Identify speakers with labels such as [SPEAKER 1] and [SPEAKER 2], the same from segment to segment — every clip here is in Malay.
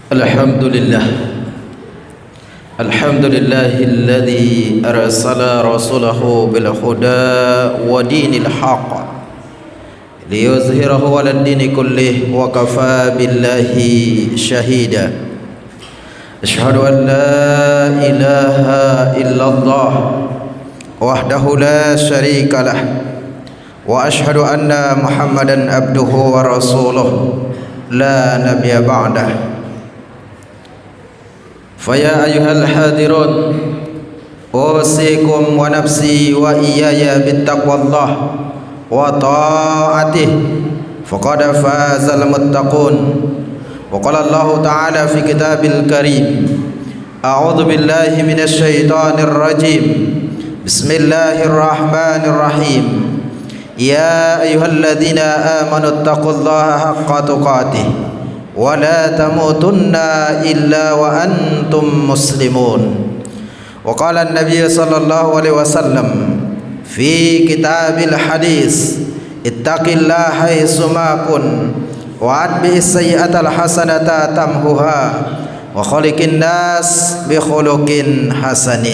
[SPEAKER 1] الحمد لله الحمد لله الذي أرسل رسوله بالهدى ودين الحق ليظهره على الدين كله وكفى بالله شهيدا أشهد أن لا إله إلا الله وحده لا شريك له وأشهد أن محمدا عبده ورسوله لا نبي بعده فيا أيها الحاضرون أوصيكم ونفسي وإياي بالتقوى الله وطاعته فقد فاز المتقون وقال الله تعالى في كتاب الكريم أعوذ بالله من الشيطان الرجيم بسم الله الرحمن الرحيم يا أيها الذين آمنوا اتقوا الله حق تقاته ولا تموتن إلا وأنتم مسلمون وقال النبي صلى الله عليه وسلم في كتاب الحديث اتق الله حيثما كنت وأتبع السيئة الحسنة تمحها وخلق الناس بخلق حسن.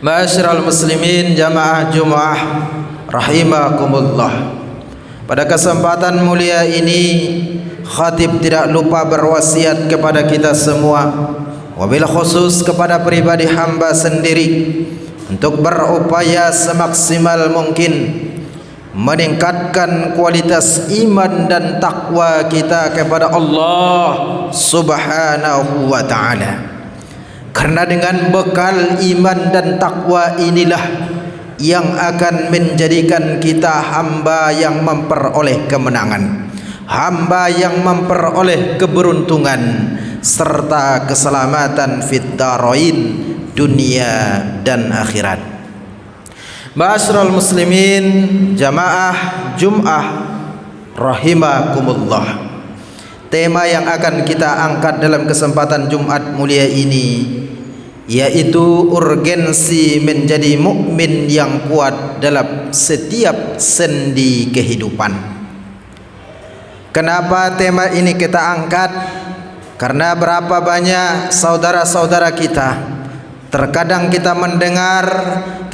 [SPEAKER 1] Ma'asyiral muslimin jamaah Jumat rahimakumullah. Pada kesempatan mulia ini khatib tidak lupa berwasiat kepada kita semua, wabil khusus kepada pribadi hamba sendiri, untuk berupaya semaksimal mungkin meningkatkan kualitas iman dan takwa kita kepada Allah Subhanahu wa ta'ala. Karena dengan bekal iman dan takwa inilah yang akan menjadikan kita hamba yang memperoleh kemenangan, hamba yang memperoleh keberuntungan serta keselamatan fid dharain, dunia dan akhirat. Ma'asyiral muslimin jamaah Jum'ah rahimakumullah. Tema yang akan kita angkat dalam kesempatan Jumat mulia ini yaitu urgensi menjadi mukmin yang kuat dalam setiap sendi kehidupan. Kenapa tema ini kita angkat? Karena berapa banyak saudara-saudara kita terkadang kita mendengar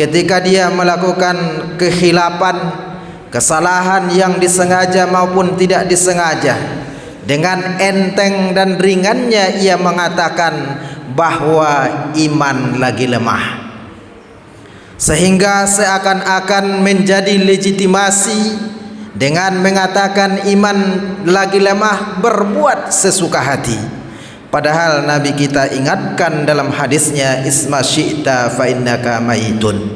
[SPEAKER 1] ketika dia melakukan kehilapan, kesalahan yang disengaja maupun tidak disengaja, dengan enteng dan ringannya ia mengatakan bahwa iman lagi lemah, sehingga seakan-akan menjadi legitimasi dengan mengatakan iman lagi lemah berbuat sesuka hati. Padahal Nabi kita ingatkan dalam hadisnya, isma syi'ta fa innaka maitun.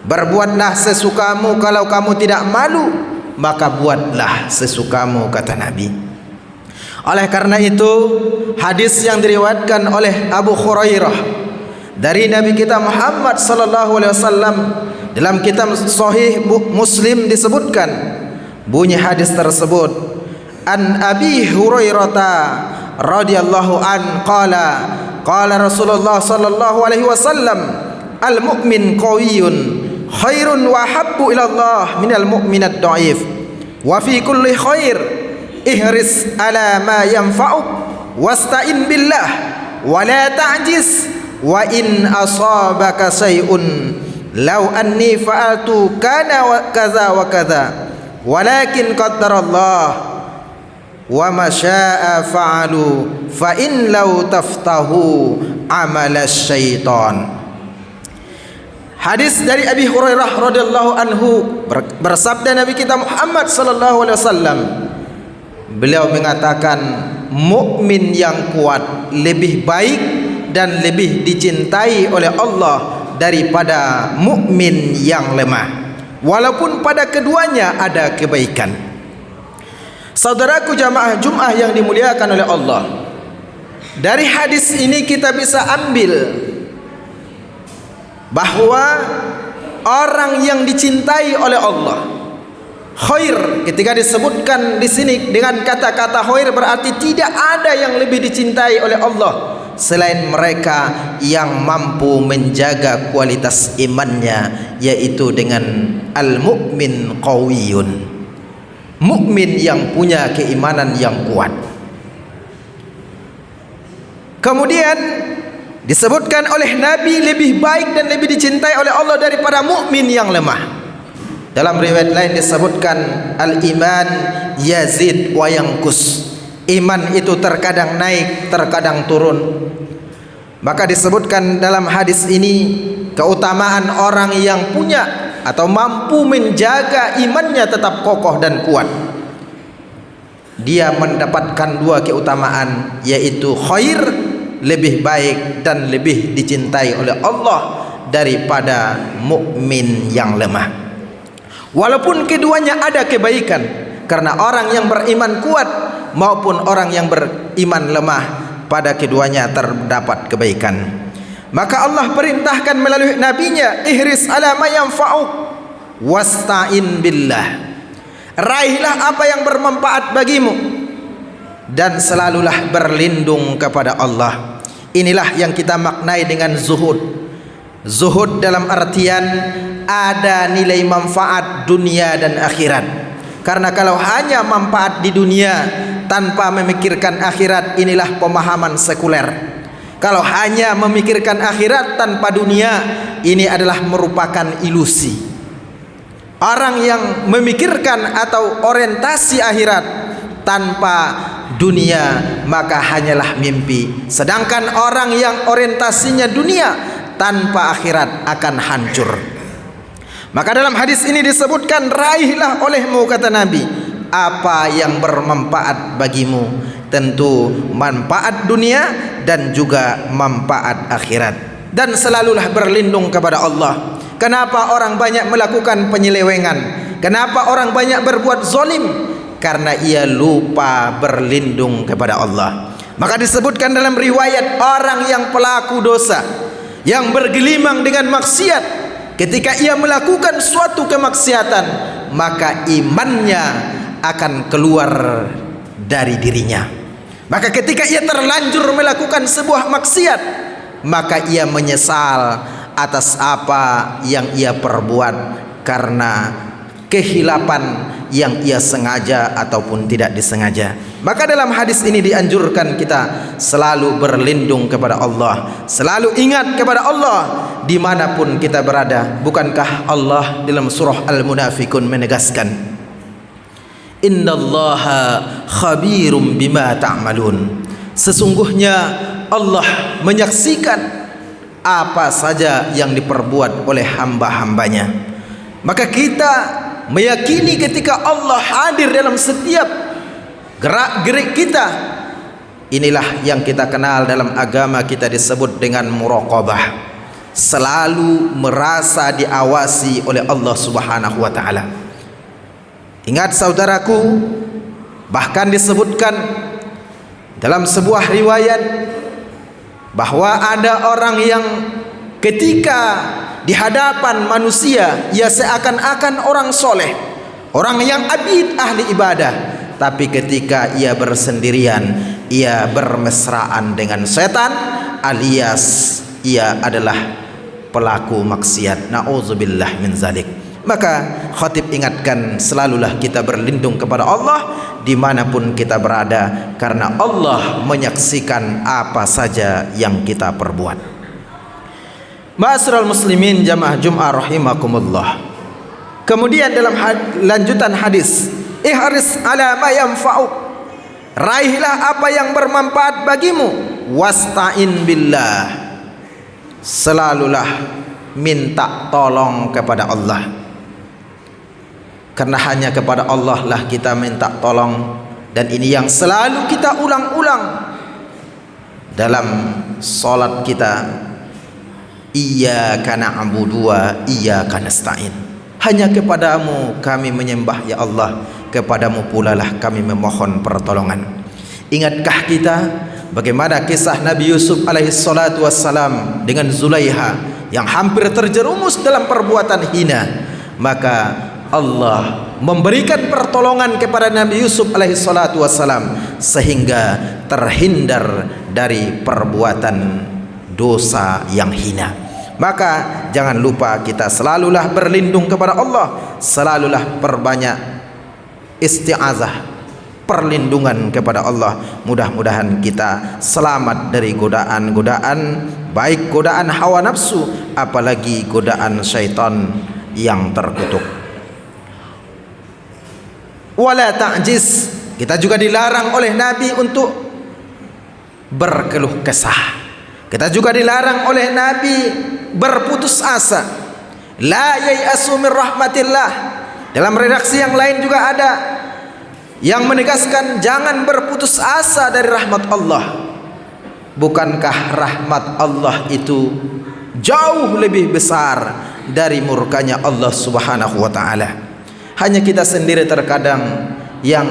[SPEAKER 1] Berbuatlah sesukamu, kalau kamu tidak malu maka buatlah sesukamu, kata Nabi. Oleh karena itu, hadis yang diriwayatkan oleh Abu Hurairah dari Nabi kita Muhammad sallallahu alaihi wasallam dalam kitab Sahih Muslim disebutkan, bunyi hadis tersebut, an Abi Hurairah radhiyallahu an qala Rasulullah sallallahu alaihi wasallam, al mu'min qawiyyun khairun wa habbu ila Allah minal mu'minat dhaif wa fi kulli khair ihris ala ma yanfa'uk wasta'in billah wa la ta'jiz wa in asabaka shay'un law anni fa'altu kana wa kaza wa kaza walakin qaddarallah wa ma syaa fa'alu fa in law taftahu amala syaitan. Hadis dari Abi Hurairah radhiyallahu anhu, bersabda Nabi kita Muhammad sallallahu alaihi wasallam, beliau mengatakan mukmin yang kuat lebih baik dan lebih dicintai oleh Allah daripada mukmin yang lemah, walaupun pada keduanya ada kebaikan. Saudaraku jamaah Jum'ah yang dimuliakan oleh Allah, dari hadis ini kita bisa ambil bahwa orang yang dicintai oleh Allah, khair, ketika disebutkan di sini dengan kata-kata khair, berarti tidak ada yang lebih dicintai oleh Allah selain mereka yang mampu menjaga kualitas imannya, yaitu dengan al-mu'min qawiyun, mukmin yang punya keimanan yang kuat. Kemudian disebutkan oleh Nabi lebih baik dan lebih dicintai oleh Allah daripada mukmin yang lemah. Dalam riwayat lain disebutkan al-iman yazid wa yanqus. Iman itu terkadang naik, terkadang turun. Maka disebutkan dalam hadis ini keutamaan orang yang punya atau mampu menjaga imannya tetap kokoh dan kuat. Dia mendapatkan dua keutamaan, yaitu khair, lebih baik dan lebih dicintai oleh Allah daripada mukmin yang lemah. Walaupun keduanya ada kebaikan, karena orang yang beriman kuat maupun orang yang beriman lemah, pada keduanya terdapat kebaikan. Maka Allah perintahkan melalui nabinya, ihris ala ma yanfa'uk wasta'in billah. Raihlah apa yang bermanfaat bagimu dan selalulah berlindung kepada Allah. Inilah yang kita maknai dengan zuhud. Zuhud dalam artian ada nilai manfaat dunia dan akhirat. Karena kalau hanya manfaat di dunia tanpa memikirkan akhirat, inilah pemahaman sekuler. Kalau hanya memikirkan akhirat tanpa dunia, ini adalah merupakan ilusi. Orang yang memikirkan atau orientasi akhirat tanpa dunia, maka hanyalah mimpi. Sedangkan orang yang orientasinya dunia tanpa akhirat akan hancur. Maka dalam hadis ini disebutkan, raihlah olehmu, kata Nabi, apa yang bermanfaat bagimu. Tentu manfaat dunia dan juga manfaat akhirat. Dan selalulah berlindung kepada Allah. Kenapa orang banyak melakukan penyelewengan? Kenapa orang banyak berbuat zalim? Karena ia lupa berlindung kepada Allah. Maka disebutkan dalam riwayat, orang yang pelaku dosa, yang bergelimang dengan maksiat, ketika ia melakukan suatu kemaksiatan, maka imannya akan keluar dari dirinya. Maka ketika ia terlanjur melakukan sebuah maksiat, maka ia menyesal atas apa yang ia perbuat karena kehilapan yang ia sengaja ataupun tidak disengaja. Maka dalam hadis ini dianjurkan kita selalu berlindung kepada Allah, selalu ingat kepada Allah dimanapun kita berada. Bukankah Allah dalam surah Al-Munafikun menegaskan, innallaha khabirum bima ta'malun. Sesungguhnya Allah menyaksikan apa saja yang diperbuat oleh hamba-hambanya. Maka kita meyakini ketika Allah hadir dalam setiap gerak-gerik kita. Inilah yang kita kenal dalam agama kita disebut dengan muraqabah. Selalu merasa diawasi oleh Allah Subhanahu wa taala. Ingat saudaraku, bahkan disebutkan dalam sebuah riwayat bahwa ada orang yang ketika di hadapan manusia ia seakan-akan orang soleh, orang yang abid, ahli ibadah, tapi ketika ia bersendirian, ia bermesraan dengan setan, alias ia adalah pelaku maksiat. Na'udzubillah min zalik. Maka khatib ingatkan, selalulah kita berlindung kepada Allah dimanapun kita berada, karena Allah menyaksikan apa saja yang kita perbuat. Ma'asyiral muslimin jamaah Jum'ah rahimakumullah. Kemudian dalam lanjutan hadis, ihris ala ma yanfa'uk, raihlah apa yang bermanfaat bagimu, wasta'in billah, selalulah minta tolong kepada Allah. Karena hanya kepada Allah lah kita minta tolong. Dan ini yang selalu kita ulang-ulang dalam salat kita, iyyaka na'budu wa iyyaka nasta'in. Hanya kepadamu kami menyembah ya Allah, kepadamu pula lah kami memohon pertolongan. Ingatkah kita bagaimana kisah Nabi Yusuf alaihi salatu wassalam dengan Zulaiha yang hampir terjerumus dalam perbuatan hina? Maka Allah memberikan pertolongan kepada Nabi Yusuf alaihi salatu wassalam sehingga terhindar dari perbuatan dosa yang hina. Maka jangan lupa kita selalulah berlindung kepada Allah, selalulah perbanyak isti'azah, perlindungan kepada Allah. Mudah-mudahan kita selamat dari godaan-godaan, baik godaan hawa nafsu, apalagi godaan syaitan yang terkutuk. Wala ta'jiz, kita juga dilarang oleh Nabi untuk berkeluh kesah. Kita juga dilarang oleh Nabi berputus asa. La yai'asu min rahmatillah. Dalam redaksi yang lain juga ada yang menegaskan jangan berputus asa dari rahmat Allah. Bukankah rahmat Allah itu jauh lebih besar dari murkanya Allah Subhanahu wa taala? Hanya kita sendiri terkadang yang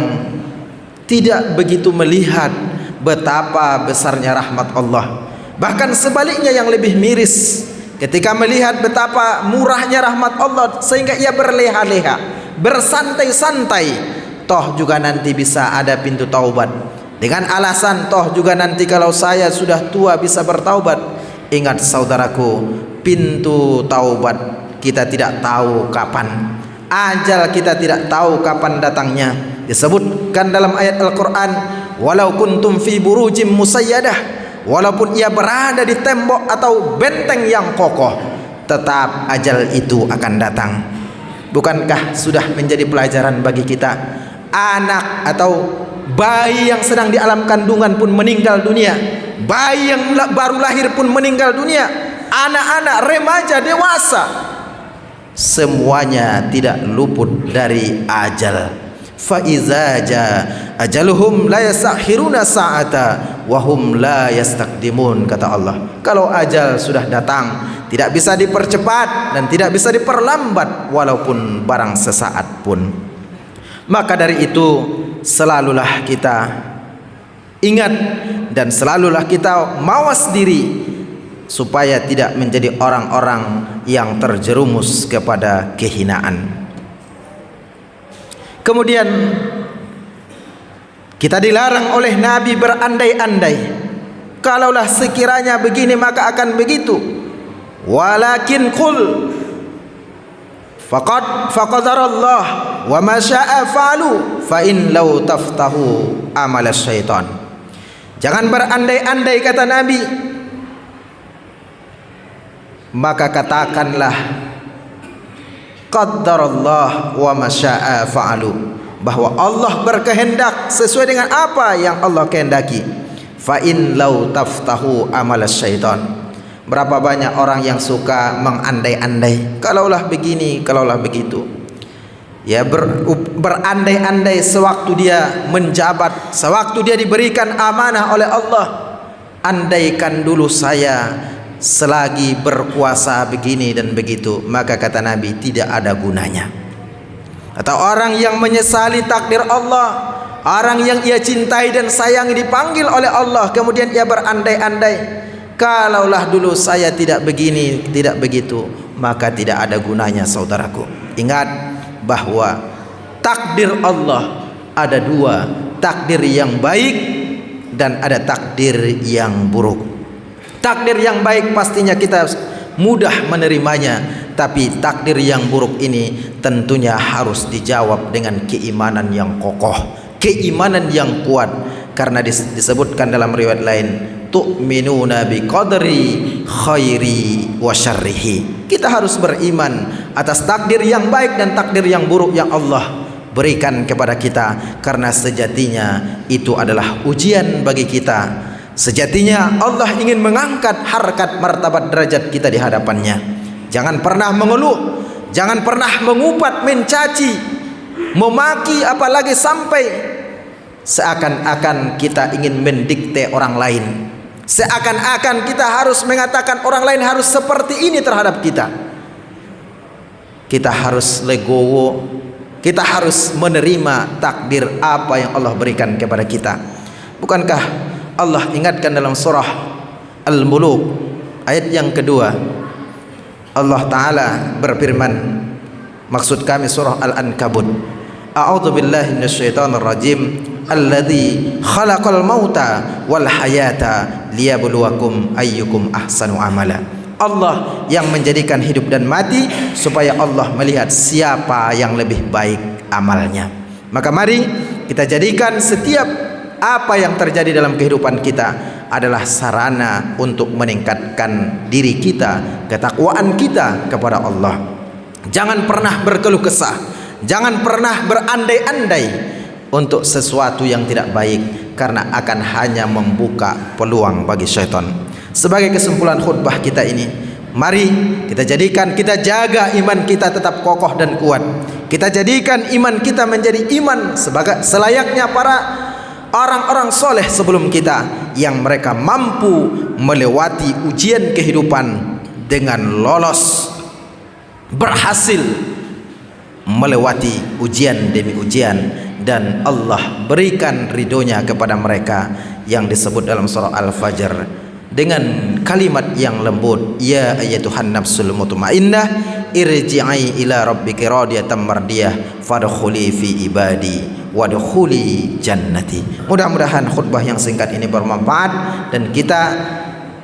[SPEAKER 1] tidak begitu melihat betapa besarnya rahmat Allah. Bahkan sebaliknya yang lebih miris, ketika melihat betapa murahnya rahmat Allah sehingga ia berleha-leha, bersantai-santai, toh juga nanti bisa ada pintu taubat, dengan alasan toh juga nanti kalau saya sudah tua bisa bertaubat. Ingat saudaraku, pintu taubat kita tidak tahu kapan, ajal kita tidak tahu kapan datangnya. Disebutkan dalam ayat Al-Quran, walau kuntum fi burujim musayyadah, walaupun ia berada di tembok atau benteng yang kokoh, tetap ajal itu akan datang. Bukankah sudah menjadi pelajaran bagi kita, anak atau bayi yang sedang di alam kandungan pun meninggal dunia, bayi yang baru lahir pun meninggal dunia, anak-anak, remaja, dewasa, semuanya tidak luput dari ajal. Fa iza jaa ajaluhum la yastakhiruna sa'ata wa hum la yastaqdimun, kata Allah. Kalau ajal sudah datang, tidak bisa dipercepat dan tidak bisa diperlambat walaupun barang sesaat pun. Maka dari itu selalulah kita ingat dan selalulah kita mawas diri supaya tidak menjadi orang-orang yang terjerumus kepada kehinaan. Kemudian kita dilarang oleh Nabi berandai-andai, kalaulah sekiranya begini maka akan begitu. Walakin qul faqadarallah wa ma syaa fa'alu fa in law taftahu amal syaitan. Jangan berandai-andai, kata Nabi, maka katakanlah qaddarallah wa ma syaa fa'alu, bahwa Allah berkehendak sesuai dengan apa yang Allah kehendaki. Fa in law taftahu amal syaitan. Berapa banyak orang yang suka mengandai-andai, kalaulah begini, kalaulah begitu. Ya, berandai-andai sewaktu dia menjabat, sewaktu dia diberikan amanah oleh Allah. Andaikan dulu saya selagi berkuasa begini dan begitu, maka kata Nabi tidak ada gunanya. Atau orang yang menyesali takdir Allah, orang yang ia cintai dan sayangi dipanggil oleh Allah, kemudian ia berandai-andai, kalaulah dulu saya tidak begini, tidak begitu, maka tidak ada gunanya. Saudaraku, ingat bahwa takdir Allah ada dua, takdir yang baik dan ada takdir yang buruk. Takdir yang baik pastinya kita mudah menerimanya, tapi takdir yang buruk ini tentunya harus dijawab dengan keimanan yang kokoh, keimanan yang kuat. Karena disebutkan dalam riwayat lain, tu'minuna bi qadri khairi wa syarrihi. Kita harus beriman atas takdir yang baik dan takdir yang buruk yang Allah berikan kepada kita, karena sejatinya itu adalah ujian bagi kita. Sejatinya Allah ingin mengangkat harkat martabat derajat kita di hadapannya. Jangan pernah mengeluh, jangan pernah mengupat, mencaci, memaki, apalagi sampai seakan-akan kita ingin mendikte orang lain, seakan-akan kita harus mengatakan orang lain harus seperti ini terhadap kita. Kita harus legowo, kita harus menerima takdir apa yang Allah berikan kepada kita. Bukankah Allah ingatkan dalam surah Al-Muluk ayat yang kedua, Allah Ta'ala berfirman, maksud kami surah Al-Ankabut, a'udzu billahi minasyaitonir rajim, alladzi khalaqal mauta wal hayata liyabluwakum ayyukum ahsanu amala. Allah yang menjadikan hidup dan mati supaya Allah melihat siapa yang lebih baik amalnya. Maka mari kita jadikan setiap apa yang terjadi dalam kehidupan kita adalah sarana untuk meningkatkan diri kita, ketakwaan kita kepada Allah. Jangan pernah berkeluh kesah, jangan pernah berandai-andai untuk sesuatu yang tidak baik, karena akan hanya membuka peluang bagi syaitan. Sebagai kesimpulan khutbah kita ini, mari kita jadikan, kita jaga iman kita tetap kokoh dan kuat. Kita jadikan iman kita menjadi iman sebagai selayaknya para orang-orang soleh sebelum kita, yang mereka mampu melewati ujian kehidupan dengan lolos, berhasil melewati ujian demi ujian, dan Allah berikan ridhonya kepada mereka, yang disebut dalam surah Al-Fajr dengan kalimat yang lembut, ya ayyatuhan nafsul mutmainnah irji'i ila rabbiki radiyatan mardiyah fadkhuli fi ibadi wadkhuli jannati. Mudah-mudahan khutbah yang singkat ini bermanfaat dan kita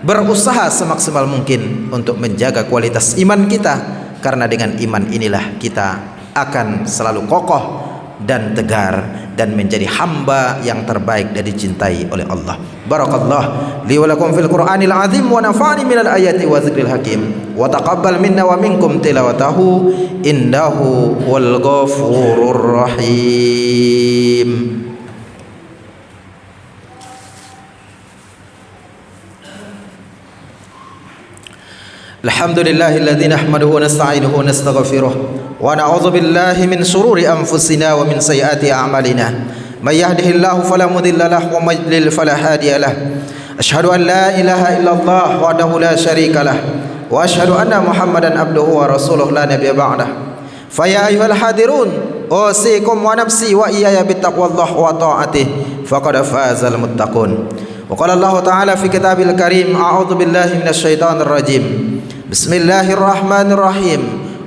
[SPEAKER 1] berusaha semaksimal mungkin untuk menjaga kualitas iman kita, karena dengan iman inilah kita akan selalu kokoh dan tegar dan menjadi hamba yang terbaik dan dicintai oleh Allah. Barakallah li wa lakum fil Qur'anil azim wa nafa'ani minal ayati wa dzikril hakim wa taqabbal minna wa minkum tilawatahu innahu wal ghafurur rahim. Alhamdulillahilladzi nahmaduhu wa nasta'inuhu wa nastaghfiruh wa na'udzu billahi min shururi anfusina wa min sayyiati a'malina. May yahdihillahu fala mudilla lahu wa may yudlil fala hadiya lahu. Asyhadu an la ilaha illallah wahdahu la syarika lah wa asyhadu anna Muhammadan abduhu wa rasuluhu la nabiyya ba'dah. Fa ya ayyuhal hadirun usikum wa nafsi wa iyaya bittaqwallahi wa ta'atihi faqad fazal muttaqun. Wa qala Allah ta'ala fi kitabil karim a'udzu billahi minasy syaithanir rajim. Bismillahirrahmanirrahim.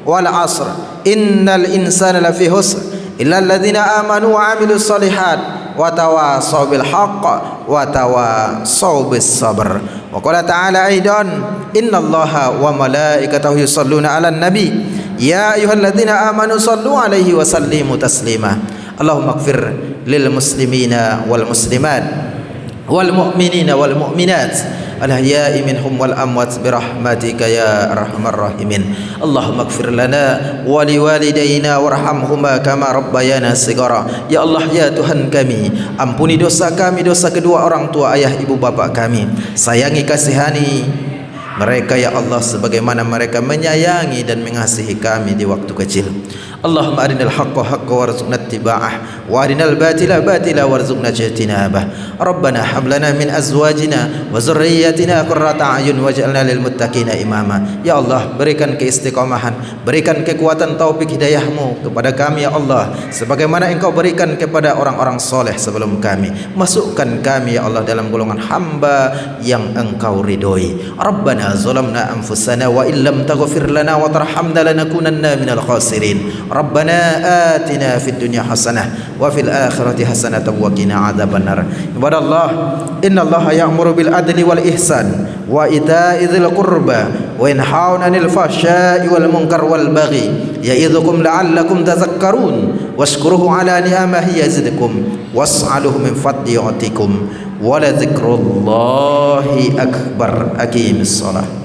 [SPEAKER 1] Wal 'asr innal insana lafi husr illa alladziina aamanu wa 'amilus shalihat wa tawassaw bil haqq wa tawassaw bis sabr. Wa qala ta'ala aidan innallaha wa malaikatahu yusholluna 'alan nabi ya ayyuhalladzina aamanu shallu 'alaihi wa sallimu taslima. Allahumma ighfir lil muslimina wal muslimat wal mu'minina wal mu'minat al-ahya'i minhum wal amwat birahmatika ya arhamar rahimin. Allahumma ighfir lana wa liwalidayna warhamhuma kama rabbayana shighara. Ya Allah, ya Tuhan kami, ampuni dosa kami, dosa kedua orang tua, ayah ibu bapak kami. Sayangi, kasihani mereka ya Allah sebagaimana mereka menyayangi dan mengasihi kami di waktu kecil. Allahumma arinal haqqa haqqa warzuqna ittiba'ah wa arinal batila batila warzuqna ijtinabah. Rabbana hab lana min azwajina wa dzurriyyatina qurrata a'yun waj'alna lil muttaqina imama. Ya Allah, berikan keistiqomahan, berikan kekuatan taufik hidayahmu kepada kami ya Allah, sebagaimana Engkau berikan kepada orang-orang soleh sebelum kami. Masukkan kami ya Allah dalam golongan hamba yang Engkau ridhoi. Rabbana zalamna anfusana wa illam taghfir lana wa tarhamna lanakunanna minal khasirin. Rabbana atina fid dunya hasanah wa fil akhirati hasanah wa qina adzabannar. Ibadallah, innallaha ya'muru bil adli wal ihsan wa ita'i dzil qurba wa yanhauna 'anil fahsya'i wal munkar wal baghi ya'idzukum la'allakum tadhakkarun washkuruhu 'ala ni'amihi yazidkum was'aluhu min fadli yu'tikum wa la dzikrullahi akbar. Aqimis shalah.